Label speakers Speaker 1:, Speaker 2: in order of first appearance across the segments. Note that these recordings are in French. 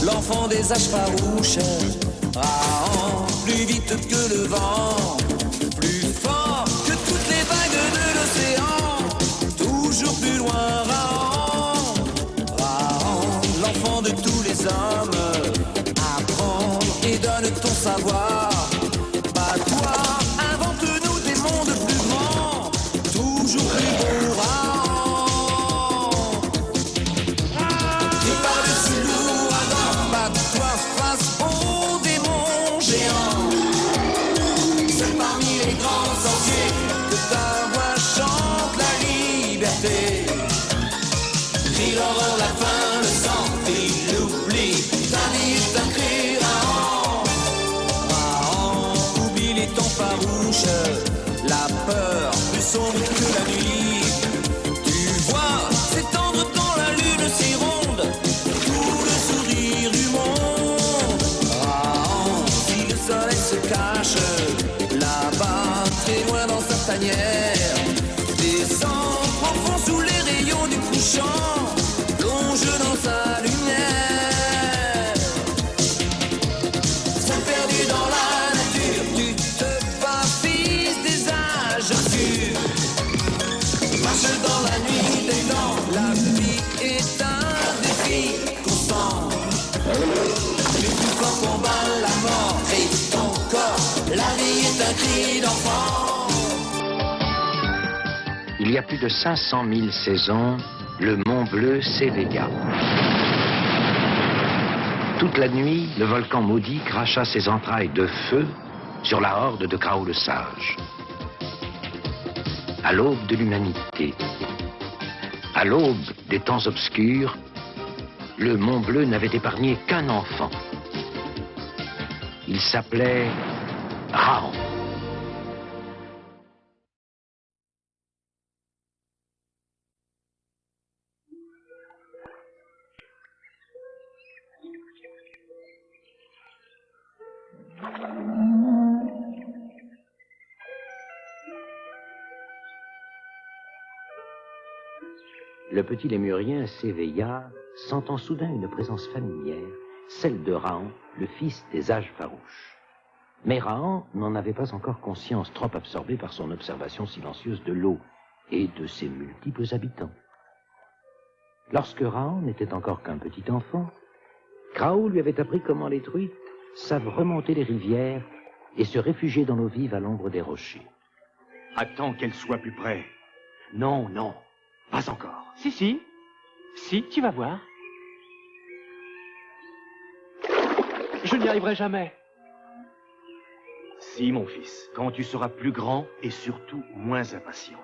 Speaker 1: L'enfant des âges farouches, Raon, plus vite que le vent, plus fort que toutes les vagues de l'océan, toujours plus loin, Raon, Raon, l'enfant de tous les hommes, apprends et donne ton savoir, bats-toi, invente-nous des mondes plus grands, toujours plus beaux, Raon. Crie l'horreur, la faim, le sang et l'oubli. Ta vie est un cri, Raon. Raon, oublie les temps farouches, la peur plus sombre que la nuit. Tu vois s'étendre dans la lune si ronde tout le sourire du monde. Raon, si le soleil se cache là-bas, très loin dans sa tanière, descend profond sous les rayons du couchant, plonge dans sa lumière. Seul perdu dans la nature, tu te bats, fils des âges obscurs. Marche dans la nuit des temps, la vie est un défi constant. Le plus fort combat la mort et ton corps, la vie est un cri d'enfant.
Speaker 2: Il y a plus de 500 000 saisons, le Mont Bleu s'éveilla. Toute la nuit, le volcan maudit cracha ses entrailles de feu sur la horde de Krao le Sage. À l'aube de l'humanité, à l'aube des temps obscurs, le Mont Bleu n'avait épargné qu'un enfant. Il s'appelait Raon. Le petit lémurien s'éveilla, sentant soudain une présence familière, celle de Raon, le fils des âges farouches. Mais Raon n'en avait pas encore conscience, trop absorbé par son observation silencieuse de l'eau et de ses multiples habitants. Lorsque Raon n'était encore qu'un petit enfant, Krao lui avait appris comment les truites savent remonter les rivières et se réfugier dans l'eau vive à l'ombre des rochers.
Speaker 3: Attends qu'elle soit plus près. Non, non, pas encore.
Speaker 4: Si, tu vas voir. Je n'y arriverai jamais.
Speaker 3: Si, mon fils, quand tu seras plus grand et surtout moins impatient.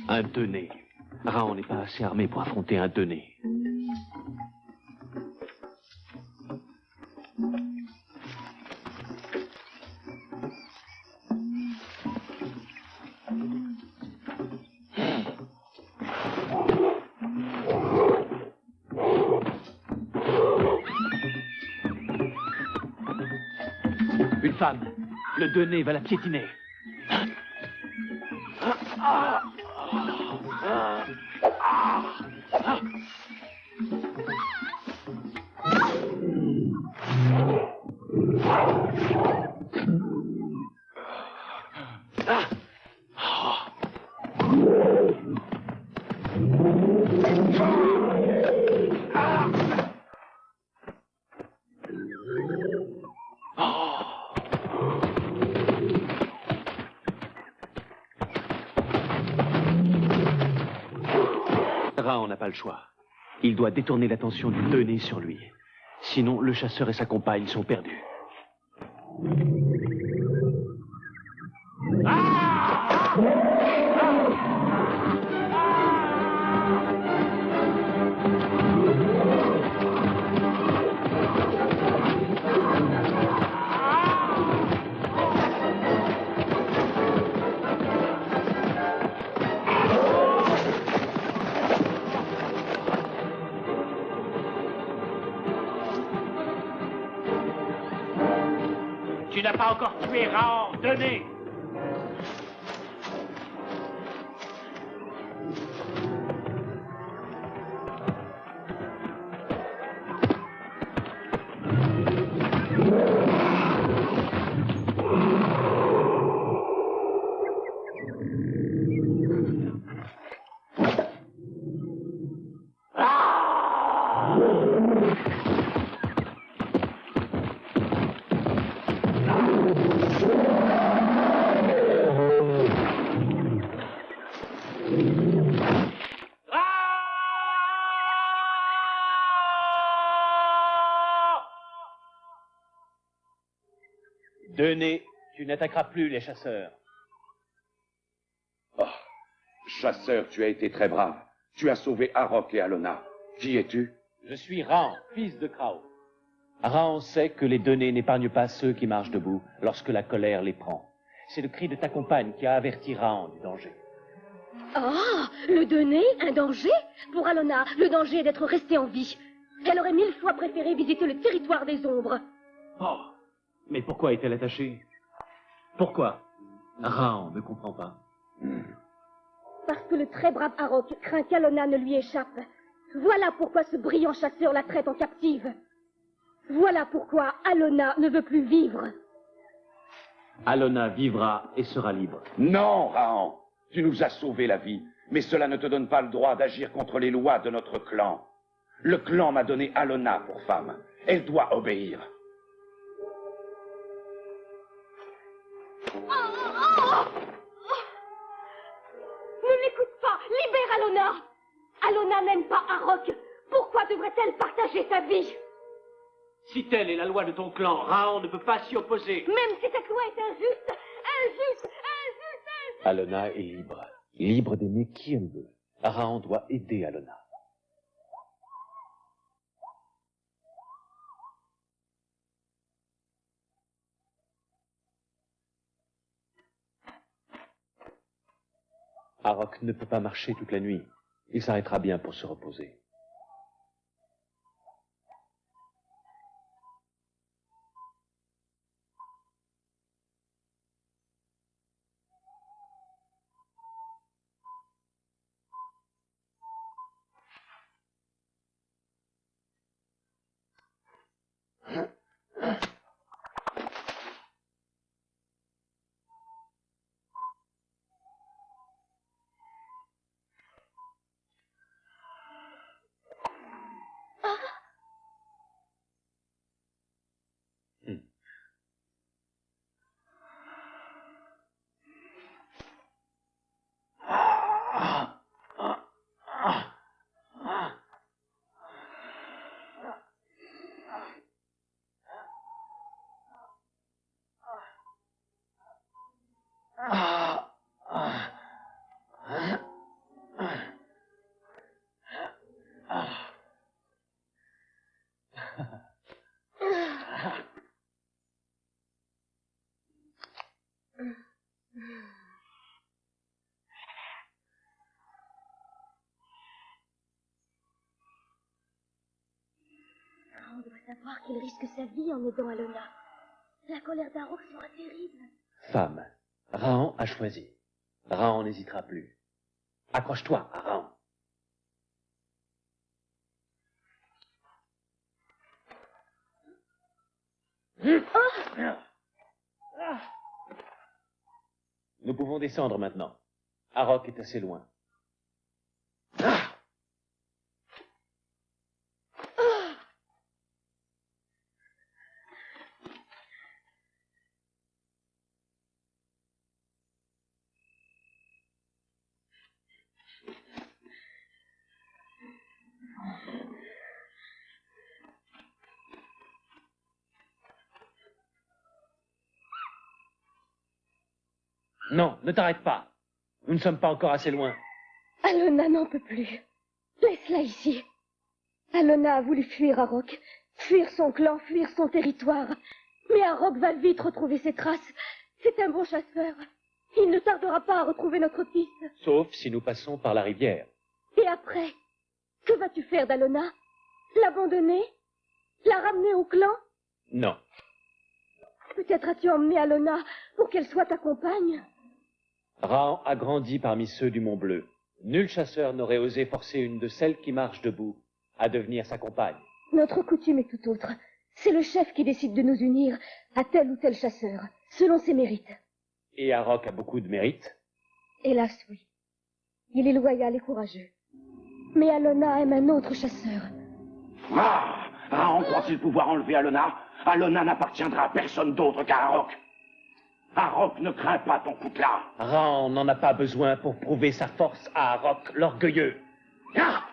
Speaker 4: Un Denné. Raon n'est pas assez armé pour affronter un Denné. Une femme. Le Denné va la piétiner. Raon n'a pas le choix. Il doit détourner l'attention du Denay sur lui. Sinon, le chasseur et sa compagne sont perdus.
Speaker 3: Tu n'as pas encore tué Raon, Denay.
Speaker 4: Denay, tu n'attaqueras plus les chasseurs.
Speaker 5: Oh, chasseur, tu as été très brave. Tu as sauvé Arok et Alona. Qui es-tu?
Speaker 4: Je suis Raon, fils de Krao. Raon sait que les Denay n'épargnent pas ceux qui marchent debout lorsque la colère les prend. C'est le cri de ta compagne qui a averti Raon du danger.
Speaker 6: Oh, le Denay, un danger? Pour Alona, le danger est d'être restée en vie. Elle aurait 1000 fois préféré visiter le territoire des ombres.
Speaker 4: Oh, mais pourquoi est-elle attachée? Pourquoi? Raon ne comprend pas.
Speaker 6: Parce que le très brave Arok craint qu'Alona ne lui échappe. Voilà pourquoi ce brillant chasseur la traite en captive. Voilà pourquoi Alona ne veut plus vivre.
Speaker 4: Alona vivra et sera libre.
Speaker 5: Non, Raon. Tu nous as sauvé la vie, mais cela ne te donne pas le droit d'agir contre les lois de notre clan. Le clan m'a donné Alona pour femme. Elle doit obéir.
Speaker 6: Ne l'écoute pas, libère Alona. Alona n'aime pas Arok. Pourquoi devrait-elle partager sa vie?
Speaker 4: Si telle est la loi de ton clan, Raon ne peut pas s'y opposer.
Speaker 6: Même si cette loi est injuste, injuste, injuste, injuste.
Speaker 4: Alona est libre. Libre d'aimer qui elle veut. Raon doit aider Alona. Arok ne peut pas marcher toute la nuit. Il s'arrêtera bien pour se reposer.
Speaker 6: On doit savoir qu'il risque sa vie en aidant Alona. La colère d'Arok sera terrible.
Speaker 4: Femme, Raon a choisi. Raon n'hésitera plus. Accroche-toi à Raon. Nous pouvons descendre maintenant. Arok est assez loin. Non, ne t'arrête pas. Nous ne sommes pas encore assez loin.
Speaker 6: Alona n'en peut plus. Laisse-la ici. Alona a voulu fuir Arok, fuir son clan, fuir son territoire. Mais Arok va vite retrouver ses traces. C'est un bon chasseur. Il ne tardera pas à retrouver notre piste.
Speaker 4: Sauf si nous passons par la rivière.
Speaker 6: Et après, que vas-tu faire d'Alona? L'abandonner? La ramener au clan?
Speaker 4: Non.
Speaker 6: Peut-être as-tu emmené Alona pour qu'elle soit ta compagne?
Speaker 4: Raon a grandi parmi ceux du Mont Bleu. Nul chasseur n'aurait osé forcer une de celles qui marchent debout à devenir sa compagne.
Speaker 6: Notre coutume est tout autre. C'est le chef qui décide de nous unir à tel ou tel chasseur, selon ses mérites.
Speaker 4: Et Arok a beaucoup de mérite.
Speaker 6: Hélas, oui. Il est loyal et courageux. Mais Alona aime un autre chasseur.
Speaker 5: Ah! Raon croit-il pouvoir enlever Alona? Alona n'appartiendra à personne d'autre qu'à Arok. Arok ne craint pas ton coutelas.
Speaker 4: Raon n'en a pas besoin pour prouver sa force à Arok, l'orgueilleux.
Speaker 5: Ah!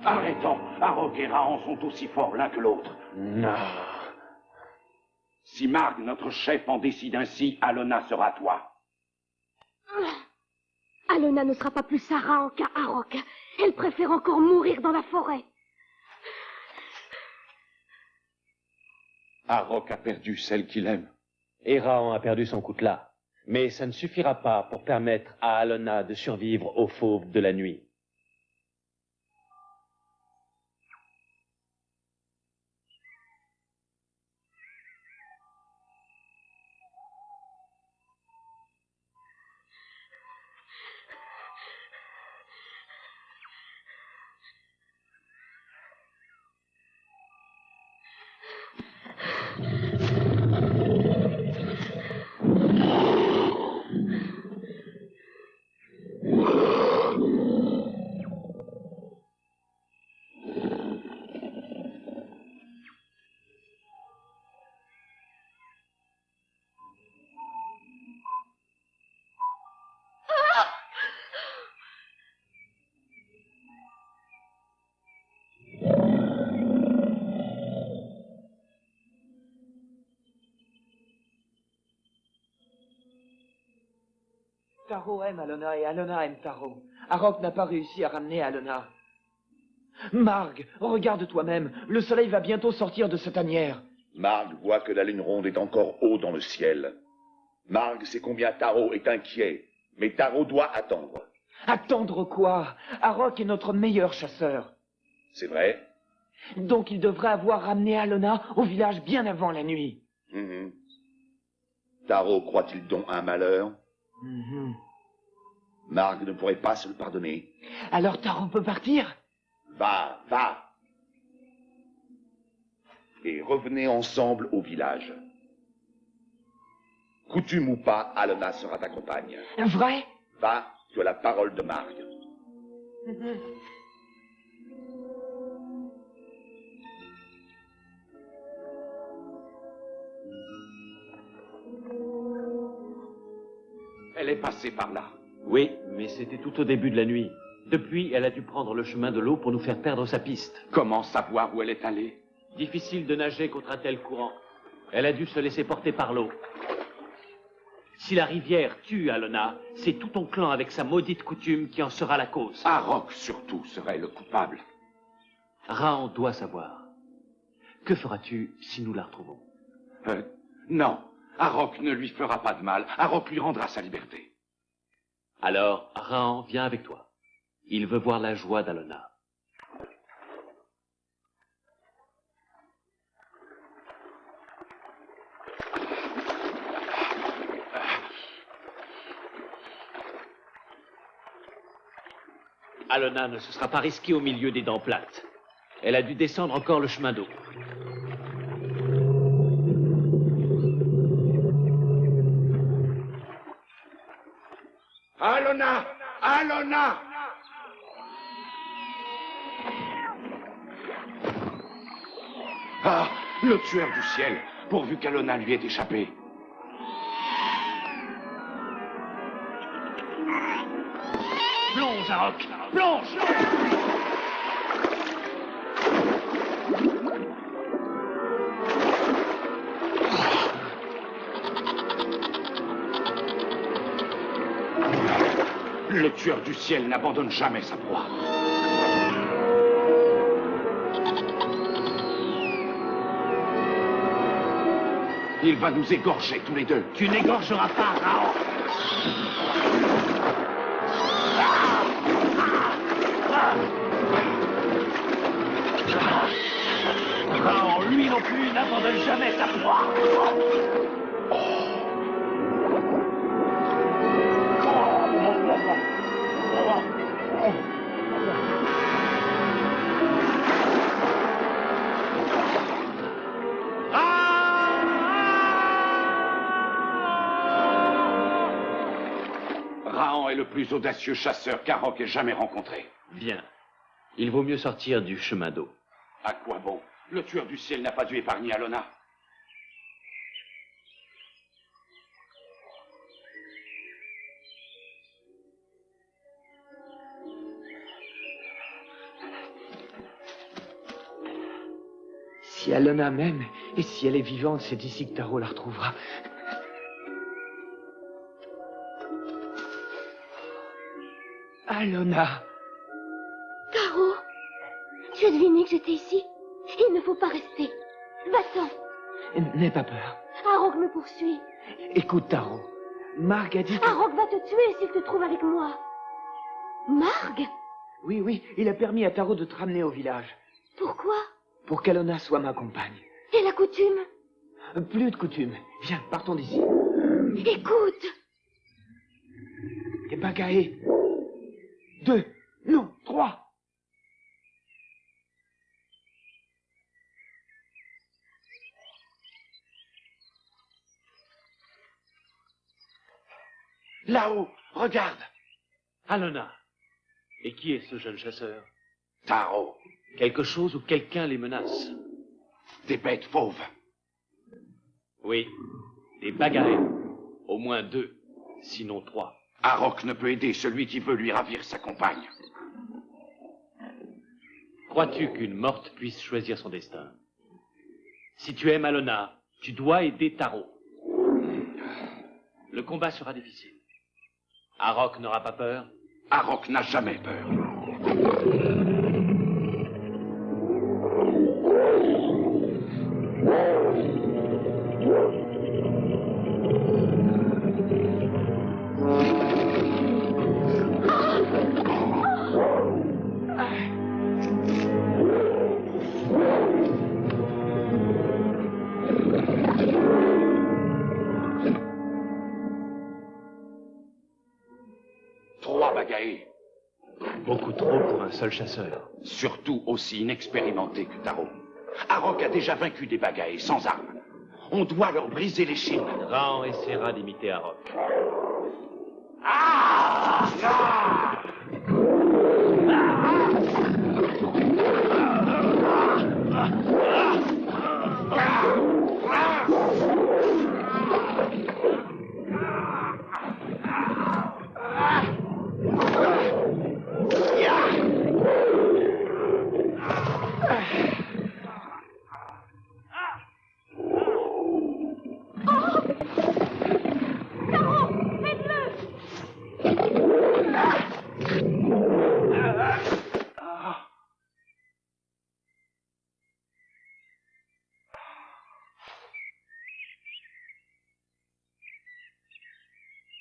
Speaker 5: Arrêtons. Arok et Raon sont aussi forts l'un que l'autre. Si Marg, notre chef, en décide ainsi, Alona sera toi.
Speaker 6: Alona ne sera pas plus à Raon qu'à Arok. Elle préfère encore mourir dans la forêt.
Speaker 3: Arok a perdu celle qu'il aime.
Speaker 4: Et Raon a perdu son coutelas. Mais ça ne suffira pas pour permettre à Alona de survivre aux fauves de la nuit.
Speaker 7: Taro aime Alona et Alona aime Taro. Arok n'a pas réussi à ramener Alona. Marg, regarde toi-même. Le soleil va bientôt sortir de sa tanière.
Speaker 5: Marg voit que la lune ronde est encore haut dans le ciel. Marg sait combien Taro est inquiet, mais Taro doit attendre.
Speaker 7: Attendre quoi? Arok est notre meilleur chasseur.
Speaker 5: C'est vrai?
Speaker 7: Donc il devrait avoir ramené Alona au village bien avant la nuit.
Speaker 5: Taro croit-il donc un malheur?
Speaker 7: Mm-hmm.
Speaker 5: Marg ne pourrait pas se le pardonner.
Speaker 7: Alors Taro peut partir?
Speaker 5: Va, va. Et revenez ensemble au village. Coutume ou pas, Alona sera ta compagne.
Speaker 7: Vrai?
Speaker 5: Va, tu as la parole de Marg.
Speaker 3: Elle est passée par là.
Speaker 4: Oui, mais c'était tout au début de la nuit. Depuis, elle a dû prendre le chemin de l'eau pour nous faire perdre sa piste.
Speaker 3: Comment savoir où elle est allée?
Speaker 4: Difficile de nager contre un tel courant. Elle a dû se laisser porter par l'eau. Si la rivière tue Alona, c'est tout ton clan avec sa maudite coutume qui en sera la cause.
Speaker 3: Arok, surtout, serait le coupable.
Speaker 4: Raon doit savoir. Que feras-tu si nous la retrouvons?
Speaker 3: Non, Arok ne lui fera pas de mal. Arok lui rendra sa liberté.
Speaker 4: Alors, Raon vient avec toi. Il veut voir la joie d'Alona. Alona ne se sera pas risquée au milieu des dents plates. Elle a dû descendre encore le chemin d'eau.
Speaker 5: Alona! Alona!
Speaker 3: Ah, le tueur du ciel, pourvu qu'Alona lui ait échappé.
Speaker 4: Plonge, Arok! Plonge!
Speaker 3: Le tueur du ciel n'abandonne jamais sa proie. Il va nous égorger tous les deux.
Speaker 4: Tu n'égorgeras pas, Raon! Raon, lui non plus, n'abandonne jamais sa proie!
Speaker 3: Raon est le plus audacieux chasseur qu'Arok ait jamais rencontré.
Speaker 4: Bien. Il vaut mieux sortir du chemin d'eau.
Speaker 3: À quoi bon? Le tueur du ciel n'a pas dû épargner Alona.
Speaker 7: Si Alona m'aime, et si elle est vivante, c'est ici que Taro la retrouvera. Alona!
Speaker 6: Taro, tu as deviné que j'étais ici? Il ne faut pas rester. Va-t'en.
Speaker 7: N'aie pas peur.
Speaker 6: Arok me poursuit.
Speaker 7: Écoute, Taro. Marg a dit que...
Speaker 6: Arok va te tuer s'il te trouve avec moi. Marg?
Speaker 7: Oui, il a permis à Taro de te ramener au village.
Speaker 6: Pourquoi?
Speaker 7: Pour qu'Alona soit ma compagne.
Speaker 6: Et la coutume?
Speaker 7: Plus de coutume. Viens, partons d'ici.
Speaker 6: Écoute.
Speaker 7: Et Bagaé. 2, non, 3.
Speaker 3: Là-haut, regarde.
Speaker 4: Alona. Et qui est ce jeune chasseur?
Speaker 3: Taro,
Speaker 4: Quelque chose ou quelqu'un les menace?
Speaker 3: des bêtes fauves.
Speaker 4: Oui, des bagarres. Au moins 2, sinon 3.
Speaker 3: Arok ne peut aider celui qui veut lui ravir sa compagne.
Speaker 4: Crois-tu qu'une morte puisse choisir son destin? Si tu aimes Alona, tu dois aider Taro. Le combat sera difficile. Arok n'aura pas peur?
Speaker 3: Arok n'a jamais peur.
Speaker 4: Beaucoup trop pour un seul chasseur.
Speaker 3: Surtout aussi inexpérimenté que Taro. Arok a déjà vaincu des bagailles sans armes. On doit leur briser les chines.
Speaker 4: Raon essaiera d'imiter Arok.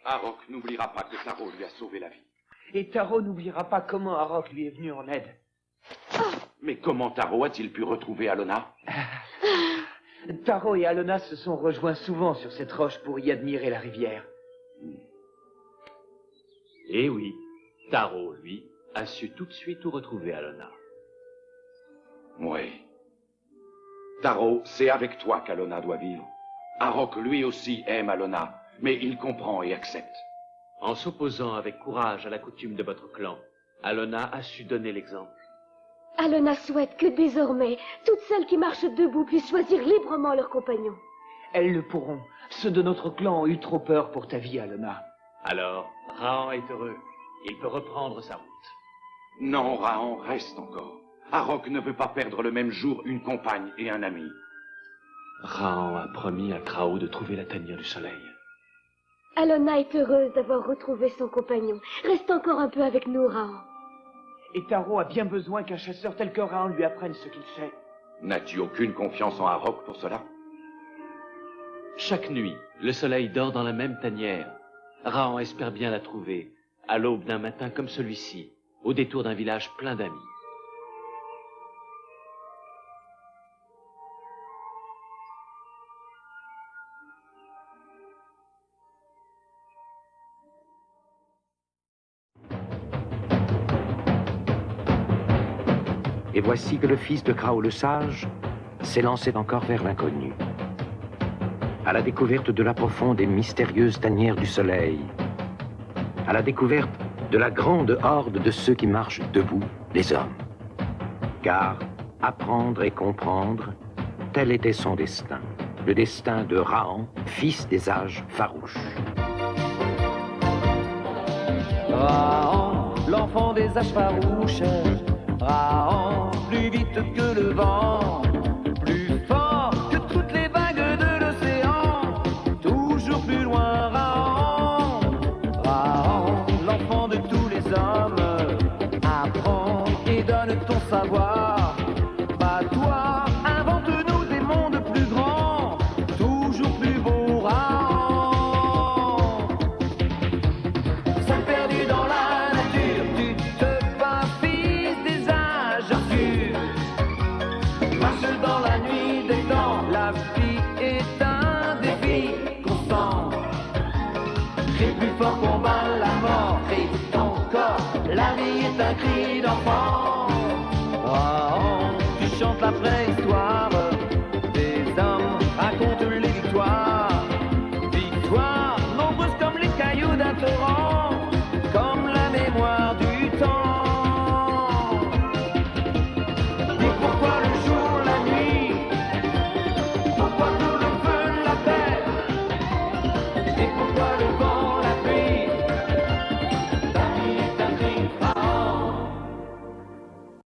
Speaker 3: Arok n'oubliera pas que Taro lui a sauvé la vie.
Speaker 7: Et Taro n'oubliera pas comment Arok lui est venu en aide.
Speaker 3: Mais comment Taro a-t-il pu retrouver Alona?
Speaker 7: Taro et Alona se sont rejoints souvent sur cette roche pour y admirer la rivière.
Speaker 4: Eh oui, Taro, lui, a su tout de suite où retrouver Alona.
Speaker 3: Oui. Taro, c'est avec toi qu'Alona doit vivre. Arok, lui aussi, aime Alona, mais il comprend et accepte.
Speaker 4: En s'opposant avec courage à la coutume de votre clan, Alona a su donner l'exemple.
Speaker 6: Alona souhaite que désormais, toutes celles qui marchent debout puissent choisir librement leur compagnon.
Speaker 7: Elles le pourront. Ceux de notre clan ont eu trop peur pour ta vie, Alona.
Speaker 4: Alors, Rahan est heureux. Il peut reprendre sa route.
Speaker 3: Non, Rahan, reste encore. Arok ne veut pas perdre le même jour une compagne et un ami.
Speaker 4: Rahan a promis à Krao de trouver la tanière du soleil.
Speaker 6: Alona est heureuse d'avoir retrouvé son compagnon. Reste encore un peu avec nous, Rahan.
Speaker 7: Et Taro a bien besoin qu'un chasseur tel que Rahan lui apprenne ce qu'il sait.
Speaker 3: N'as-tu aucune confiance en Arok pour cela?
Speaker 4: Chaque nuit, le soleil dort dans la même tanière. Rahan espère bien la trouver, à l'aube d'un matin comme celui-ci, au détour d'un village plein d'amis.
Speaker 2: Et voici que le fils de Krao le Sage s'élançait encore vers l'inconnu, à la découverte de la profonde et mystérieuse tanière du soleil, à la découverte de la grande horde de ceux qui marchent debout, les hommes. Car apprendre et comprendre, tel était son destin, le destin de Rahan, fils des âges farouches.
Speaker 1: Rahan, l'enfant des âges farouches, Rahan, plus vite que le vent, plus fort que toutes les vagues de l'océan, toujours plus loin Rahan, Rahan, l'enfant de tous les hommes, apprends et donne ton savoir, bats-toi, invente-nous des mondes plus grands, toujours plus beaux Rahan, seul perdu dans la nature, tu te bats, fils des âges obscurs, marche dans la nuit des temps, la vie est un défi constant, crie plus fort, combat la mort, crie ton corps, la vie est un cri d'enfant, Rahan, tu chantes la préhistoire, des